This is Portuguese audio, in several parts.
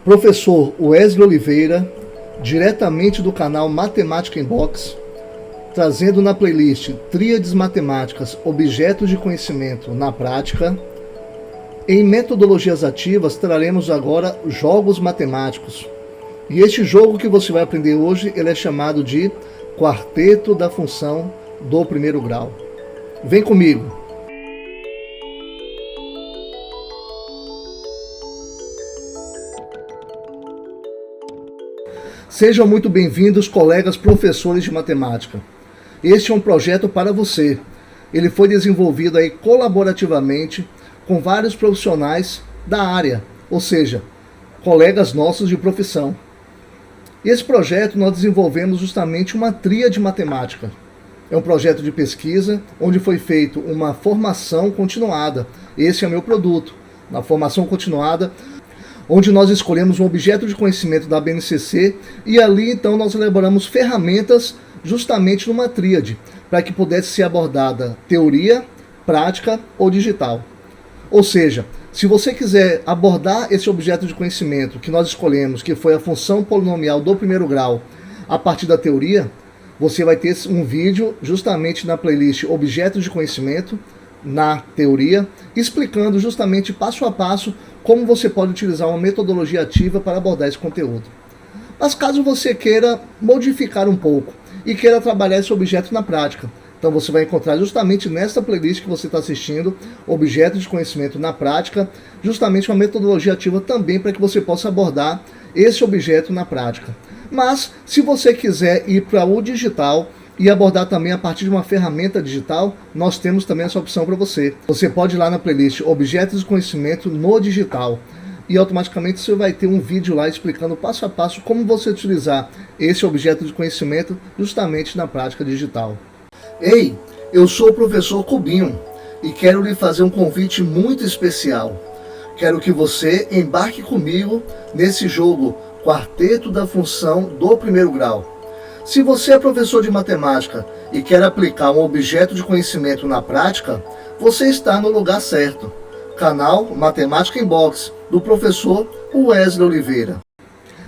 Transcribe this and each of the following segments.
Professor Wesley Oliveira, diretamente do canal Matemática Inbox, trazendo na playlist Tríades Matemáticas, Objetos de Conhecimento na Prática. Em metodologias ativas, traremos agora jogos matemáticos. E este jogo que você vai aprender hoje, ele é chamado de Quarteto da Função do Primeiro Grau. Vem comigo! Sejam muito bem-vindos, colegas professores de matemática. Este é um projeto para você. Ele foi desenvolvido aí colaborativamente com vários profissionais da área, ou seja, colegas nossos de profissão. Esse projeto nós desenvolvemos justamente uma tríade matemática. É um projeto de pesquisa onde foi feita uma formação continuada. Esse é o meu produto, na formação continuada, onde nós escolhemos um objeto de conhecimento da BNCC e ali então nós elaboramos ferramentas justamente numa tríade, para que pudesse ser abordada teoria, prática ou digital. Ou seja, se você quiser abordar esse objeto de conhecimento que nós escolhemos, que foi a função polinomial do primeiro grau, a partir da teoria, você vai ter um vídeo justamente na playlist Objetos de Conhecimento, na teoria, explicando justamente passo a passo como você pode utilizar uma metodologia ativa para abordar esse conteúdo. Mas caso você queira modificar um pouco e queira trabalhar esse objeto na prática, então você vai encontrar justamente nessa playlist que você está assistindo, Objetos de Conhecimento na Prática, justamente uma metodologia ativa também para que você possa abordar esse objeto na prática. Mas se você quiser ir para o digital e abordar também a partir de uma ferramenta digital, nós temos também essa opção para você. Você pode ir lá na playlist Objetos de Conhecimento no Digital e automaticamente você vai ter um vídeo lá explicando passo a passo como você utilizar esse objeto de conhecimento justamente na prática digital. Ei, eu sou o professor Cubinho e quero lhe fazer um convite muito especial. Quero que você embarque comigo nesse jogo Quarteto da Função do Primeiro Grau. Se você é professor de matemática e quer aplicar um objeto de conhecimento na prática, você está no lugar certo. Canal Matemática Inbox, do professor Wesley Oliveira.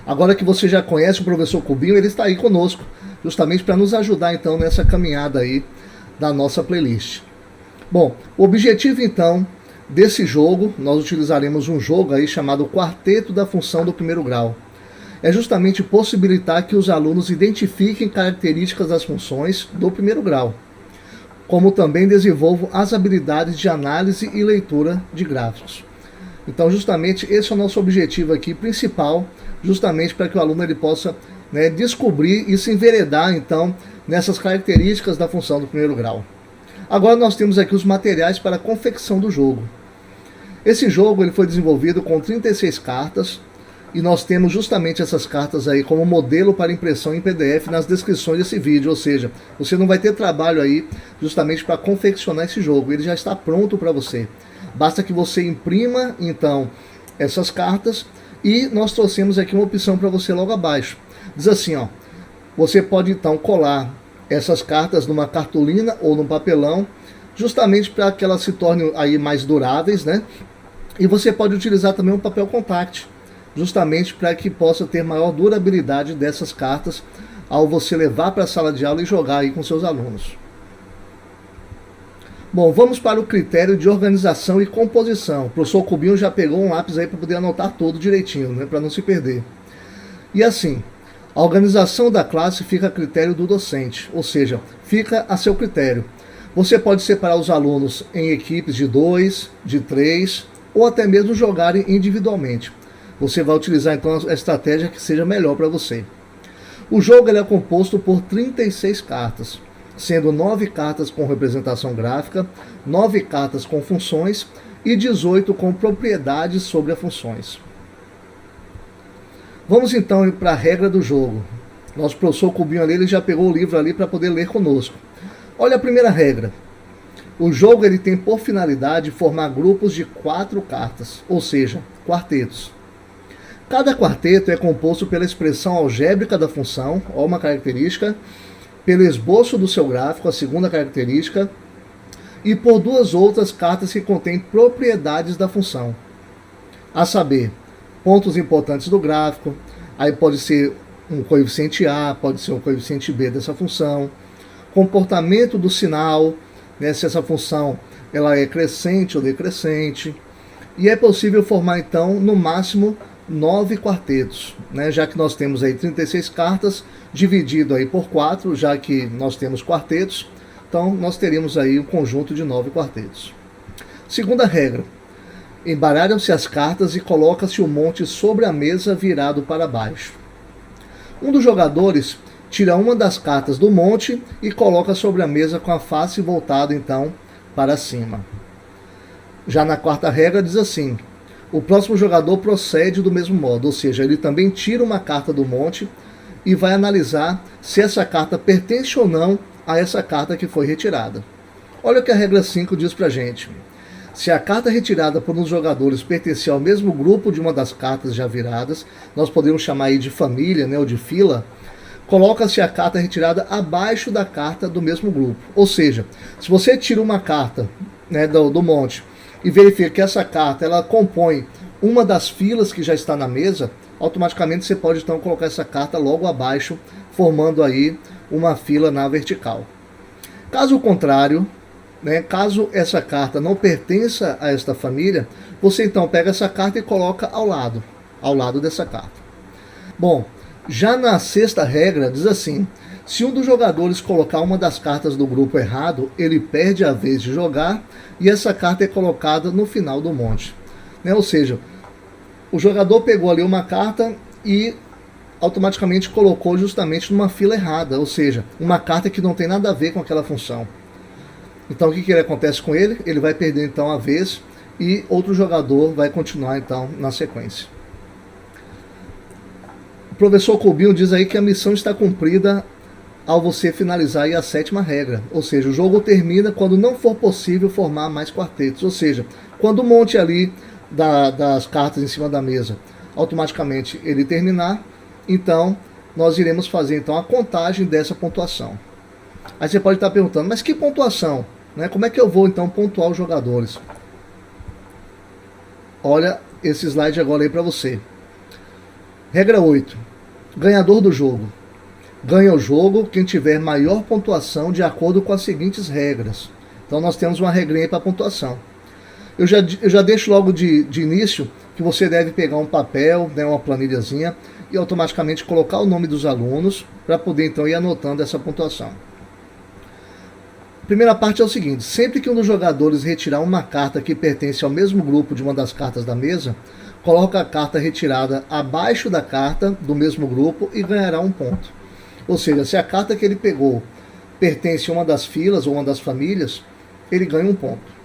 Agora que você já conhece o professor Cubinho, ele está aí conosco, justamente para nos ajudar então nessa caminhada aí da nossa playlist. Bom, o objetivo então desse jogo, nós utilizaremos um jogo aí chamado Quarteto da Função do Primeiro Grau. É justamente possibilitar que os alunos identifiquem características das funções do primeiro grau, como também desenvolvam as habilidades de análise e leitura de gráficos. Então, justamente, esse é o nosso objetivo aqui principal, justamente para que o aluno ele possa descobrir e se enveredar, então, nessas características da função do primeiro grau. Agora nós temos aqui os materiais para a confecção do jogo. Esse jogo ele foi desenvolvido com 36 cartas, e nós temos justamente essas cartas aí como modelo para impressão em PDF nas descrições desse vídeo, ou seja, você não vai ter trabalho aí justamente para confeccionar esse jogo, ele já está pronto para você. Basta que você imprima então essas cartas e nós trouxemos aqui uma opção para você logo abaixo. Diz assim, ó, você pode então colar essas cartas numa cartolina ou num papelão, justamente para que elas se tornem aí mais duráveis, né? E você pode utilizar também um papel contact, justamente para que possa ter maior durabilidade dessas cartas ao você levar para a sala de aula e jogar aí com seus alunos. Bom, vamos para o critério de organização e composição. O professor Cubinho já pegou um lápis aí para poder anotar tudo direitinho, né, para não se perder. E assim, a organização da classe fica a critério do docente, ou seja, fica a seu critério. Você pode separar os alunos em equipes de 2, de 3, ou até mesmo jogarem individualmente. Você vai utilizar então a estratégia que seja melhor para você. O jogo ele é composto por 36 cartas, sendo 9 cartas com representação gráfica, 9 cartas com funções e 18 com propriedades sobre as funções. Vamos então para a regra do jogo. Nosso professor Cubinho ali ele já pegou o livro ali para poder ler conosco. Olha a primeira regra. O jogo ele tem por finalidade formar grupos de 4 cartas, ou seja, quartetos. Cada quarteto é composto pela expressão algébrica da função, ó, uma característica, pelo esboço do seu gráfico, a segunda característica, e por 2 outras cartas que contêm propriedades da função, a saber, pontos importantes do gráfico, aí pode ser um coeficiente A, pode ser um coeficiente B dessa função, comportamento do sinal, né, se essa função ela é crescente ou decrescente, e é possível formar então no máximo 9 quartetos, né, já que nós temos aí 36 cartas, dividido aí por 4, já que nós temos quartetos, então nós teríamos aí um conjunto de 9 quartetos. Segunda regra, embaralham-se as cartas e coloca-se o monte sobre a mesa virado para baixo. Um dos jogadores tira uma das cartas do monte e coloca sobre a mesa com a face voltada então para cima. Já na quarta regra diz assim: o próximo jogador procede do mesmo modo, ou seja, ele também tira uma carta do monte e vai analisar se essa carta pertence ou não a essa carta que foi retirada. Olha o que a regra 5 diz pra gente. Se a carta retirada por um dos jogadores pertencer ao mesmo grupo de uma das cartas já viradas, nós podemos chamar aí de família, né, ou de fila, coloca-se a carta retirada abaixo da carta do mesmo grupo. Ou seja, se você tira uma carta, né, do monte e verifica que essa carta ela compõe uma das filas que já está na mesa, automaticamente você pode então colocar essa carta logo abaixo, formando aí uma fila na vertical. Caso contrário, né, caso essa carta não pertença a esta família, você então pega essa carta e coloca ao lado dessa carta. Bom, já na sexta regra diz assim: se um dos jogadores colocar uma das cartas do grupo errado, ele perde a vez de jogar e essa carta é colocada no final do monte. Né? Ou seja, o jogador pegou ali uma carta e automaticamente colocou justamente numa fila errada, ou seja, uma carta que não tem nada a ver com aquela função. Então o que acontece com ele? Ele vai perder então a vez e outro jogador vai continuar então na sequência. O professor Cubinho diz aí que a missão está cumprida ao você finalizar aí a sétima regra, ou seja, o jogo termina quando não for possível formar mais quartetos, ou seja, quando o monte ali das cartas em cima da mesa automaticamente ele terminar, então nós iremos fazer então a contagem dessa pontuação. Aí você pode estar perguntando, mas que pontuação? Né? Como é que eu vou então pontuar os jogadores? Olha esse slide agora aí para você. Regra 8. Ganhador do jogo. Ganha o jogo quem tiver maior pontuação de acordo com as seguintes regras. Então nós temos uma regrinha para pontuação. Eu já deixo logo de início que você deve pegar um papel, né, uma planilhazinha, e automaticamente colocar o nome dos alunos para poder então ir anotando essa pontuação. A primeira parte é o seguinte: sempre que um dos jogadores retirar uma carta que pertence ao mesmo grupo de uma das cartas da mesa, coloca a carta retirada abaixo da carta do mesmo grupo e ganhará um ponto. Ou seja, se a carta que ele pegou pertence a uma das filas ou uma das famílias, ele ganha um ponto.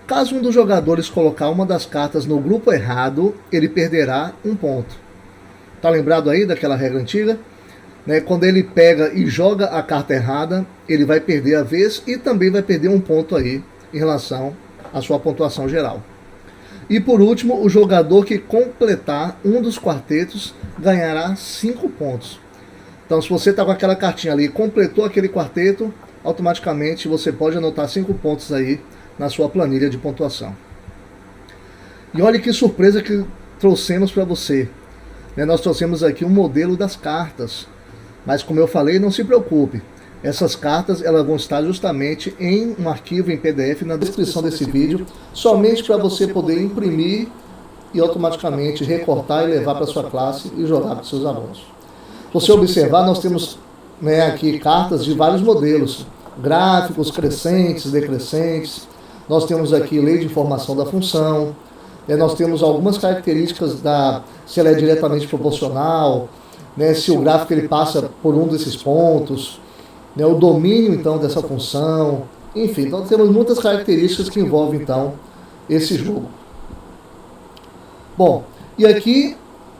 Caso um dos jogadores colocar uma das cartas no grupo errado, ele perderá um ponto. Tá lembrado aí daquela regra antiga? Né? Quando ele pega e joga a carta errada, ele vai perder a vez e também vai perder um ponto aí em relação à sua pontuação geral. E por último, o jogador que completar um dos quartetos ganhará 5 pontos. Então, se você está com aquela cartinha ali e completou aquele quarteto, automaticamente você pode anotar 5 pontos aí na sua planilha de pontuação. E olha que surpresa que trouxemos para você. Nós trouxemos aqui um modelo das cartas. Mas como eu falei, não se preocupe. Essas cartas elas vão estar justamente em um arquivo em PDF na descrição desse vídeo, somente para você poder imprimir e automaticamente recortar e levar para sua classe e jogar para os seus alunos. Se você observar, nós temos, né, aqui cartas de vários modelos, gráficos, crescentes, decrescentes. Nós temos aqui lei de informação da função. Nós temos algumas características se ela é diretamente proporcional, né, se o gráfico ele passa por um desses pontos, né, o domínio então dessa função, enfim, nós temos muitas características que envolvem então esse jogo. Bom, e aqui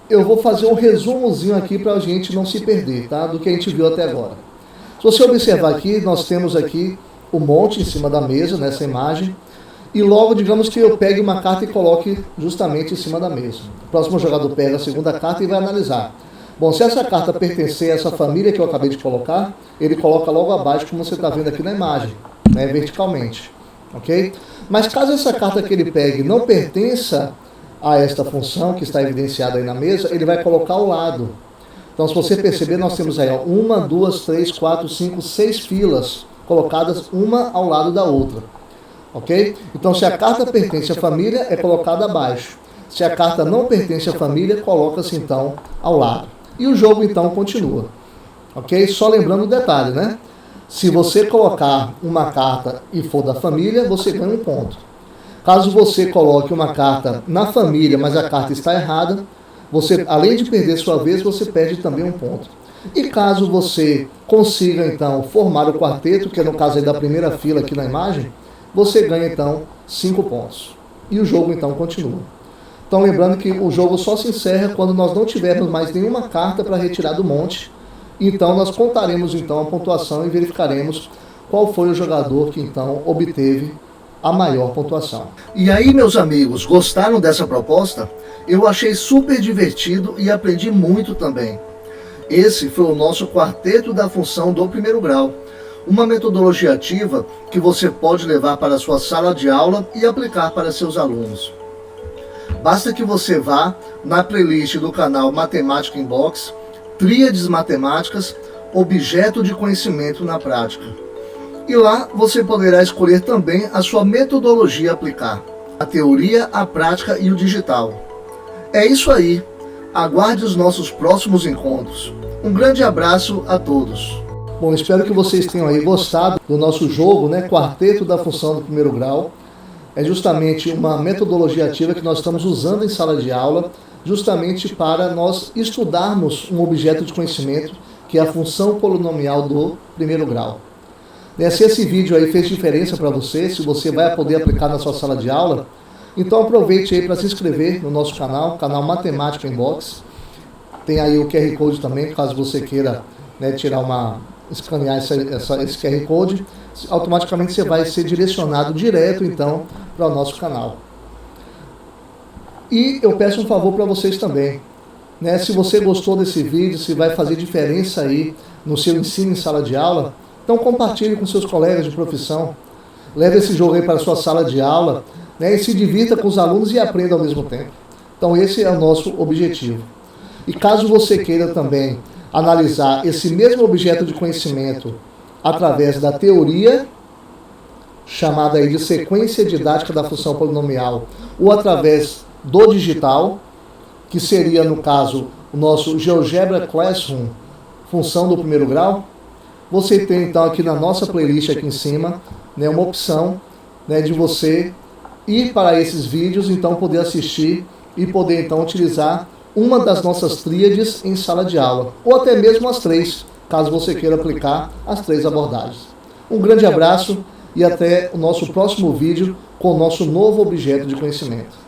eu vou fazer um resumozinho aqui para a gente não se perder, tá, do que a gente viu até agora. Se você observar aqui, nós temos aqui o monte em cima da mesa, nessa imagem, e logo, digamos que eu pegue uma carta e coloque justamente em cima da mesa. O próximo jogador pega a segunda carta e vai analisar. Bom, se essa carta pertencer a essa família que eu acabei de colocar, ele coloca logo abaixo, como você está vendo aqui na imagem, né, verticalmente, ok? Mas caso essa carta que ele pegue não pertença a esta função que está evidenciada aí na mesa, ele vai colocar ao lado. Então, se você perceber, nós temos aí 1, 2, 3, 4, 5, 6 filas colocadas uma ao lado da outra. Ok? Então, se a carta pertence à família, é colocada abaixo. Se a carta não pertence à família, coloca-se então ao lado. E o jogo então continua. Ok? Só lembrando o detalhe, né? Se você colocar uma carta e for da família, você ganha um ponto. Caso você coloque uma carta na família, mas a carta está errada, você, além de perder sua vez, você perde também um ponto. E caso você consiga, então, formar o quarteto, que é no caso aí da primeira fila aqui na imagem, você ganha, então, 5 pontos. E o jogo, então, continua. Então, lembrando que o jogo só se encerra quando nós não tivermos mais nenhuma carta para retirar do monte. Então, nós contaremos, então, a pontuação e verificaremos qual foi o jogador que, então, obteve a maior pontuação. E aí, meus amigos, gostaram dessa proposta? Eu achei super divertido e aprendi muito também. Esse foi o nosso quarteto da função do primeiro grau, uma metodologia ativa que você pode levar para a sua sala de aula e aplicar para seus alunos. Basta que você vá na playlist do canal Matemática Inbox, Tríades Matemáticas, Objeto de Conhecimento na Prática. E lá você poderá escolher também a sua metodologia a aplicar, a teoria, a prática e o digital. É isso aí. Aguarde os nossos próximos encontros. Um grande abraço a todos. Bom, espero que vocês tenham aí gostado do nosso jogo, né? Quarteto da função do primeiro grau. É justamente uma metodologia ativa que nós estamos usando em sala de aula, justamente para nós estudarmos um objeto de conhecimento, que é a função polinomial do primeiro grau. Se esse vídeo aí fez diferença para você, se você vai poder aplicar na sua sala de aula, então aproveite aí para se inscrever no nosso canal Matemática Inbox. Tem aí o QR Code também, caso você queira, né, escanear esse QR Code, automaticamente você vai ser direcionado direto então para o nosso canal. E eu peço um favor para vocês também, né, se você gostou desse vídeo, se vai fazer diferença aí no seu ensino em sala de aula, então compartilhe com seus colegas de profissão, leve esse jogo aí para a sua sala de aula, né, e se divirta com os alunos e aprenda ao mesmo tempo. Então esse é o nosso objetivo. E caso você queira também analisar esse mesmo objeto de conhecimento através da teoria, chamada aí de sequência didática da função polinomial, ou através do digital, que seria, no caso, o nosso GeoGebra Classroom, função do primeiro grau, você tem então aqui na nossa playlist aqui em cima, né, uma opção, né, de você ir para esses vídeos, então poder assistir e poder então utilizar uma das nossas tríades em sala de aula, ou até mesmo as 3, caso você queira aplicar as 3 abordagens. Um grande abraço e até o nosso próximo vídeo com o nosso novo objeto de conhecimento.